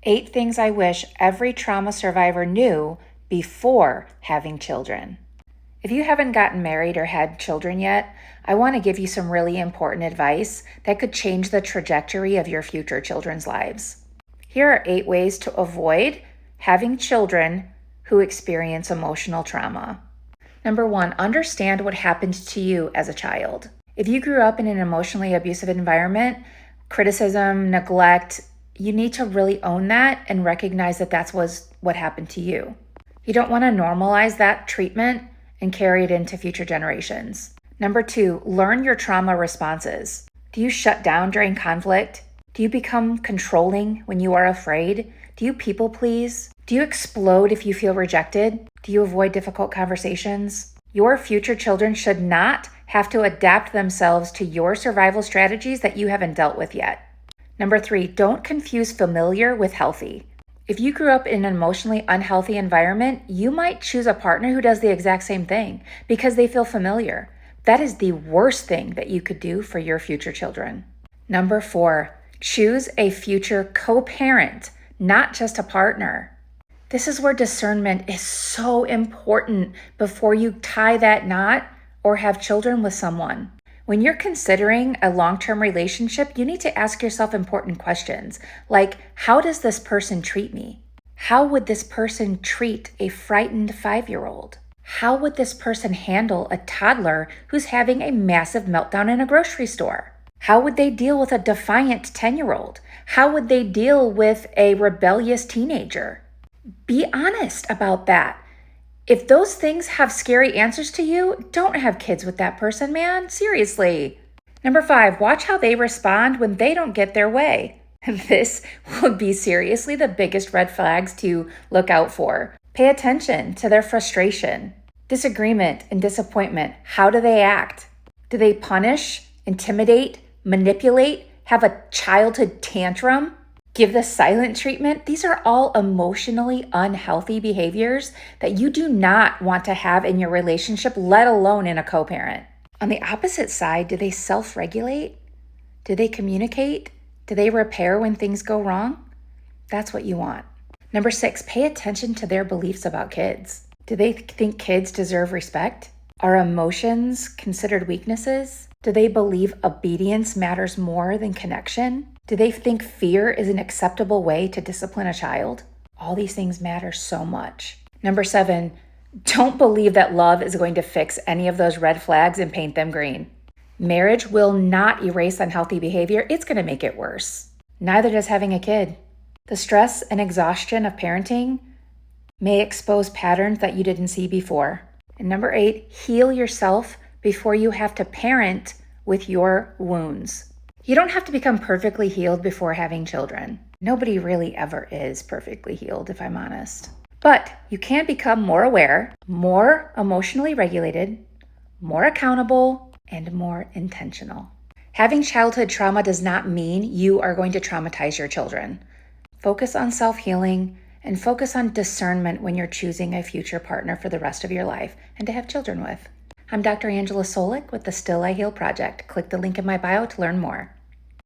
8 things I wish every trauma survivor knew before having children. If you haven't gotten married or had children yet, I want to give you some really important advice that could change the trajectory of your future children's lives. Here are 8 ways to avoid having children who experience emotional trauma. Number 1, understand what happened to you as a child. If you grew up in an emotionally abusive environment, criticism, neglect, you need to really own that and recognize that that's what happened to you. You don't want to normalize that treatment and carry it into future generations. Number 2, learn your trauma responses. Do you shut down during conflict? Do you become controlling when you are afraid? Do you people please? Do you explode if you feel rejected? Do you avoid difficult conversations? Your future children should not have to adapt themselves to your survival strategies that you haven't dealt with yet. Number 3, don't confuse familiar with healthy. If you grew up in an emotionally unhealthy environment, you might choose a partner who does the exact same thing because they feel familiar. That is the worst thing that you could do for your future children. Number 4, choose a future co-parent, not just a partner. This is where discernment is so important before you tie that knot or have children with someone. When you're considering a long-term relationship, you need to ask yourself important questions like, how does this person treat me? How would this person treat a frightened 5-year-old? How would this person handle a toddler who's having a massive meltdown in a grocery store? How would they deal with a defiant 10-year-old? How would they deal with a rebellious teenager? Be honest about that. If those things have scary answers to you, don't have kids with that person, man. Seriously. Number 5, watch how they respond when they don't get their way. This will be seriously the biggest red flags to look out for. Pay attention to their frustration, disagreement, and disappointment. How do they act? Do they punish, intimidate, manipulate, have a childhood tantrum? Give the silent treatment? These are all emotionally unhealthy behaviors that you do not want to have in your relationship, let alone in a co-parent. On the opposite side, do they self-regulate? Do they communicate? Do they repair when things go wrong? That's what you want. Number 6, pay attention to their beliefs about kids. Do they think kids deserve respect? Are emotions considered weaknesses? Do they believe obedience matters more than connection? Do they think fear is an acceptable way to discipline a child? All these things matter so much. Number 7, don't believe that love is going to fix any of those red flags and paint them green. Marriage will not erase unhealthy behavior. It's going to make it worse. Neither does having a kid. The stress and exhaustion of parenting may expose patterns that you didn't see before. And number 8, heal yourself before you have to parent with your wounds. You don't have to become perfectly healed before having children. Nobody really ever is perfectly healed, if I'm honest. But you can become more aware, more emotionally regulated, more accountable, and more intentional. Having childhood trauma does not mean you are going to traumatize your children. Focus on self-healing and focus on discernment when you're choosing a future partner for the rest of your life and to have children with. I'm Dr. Angela Solik with the Still I Heal Project. Click the link in my bio to learn more.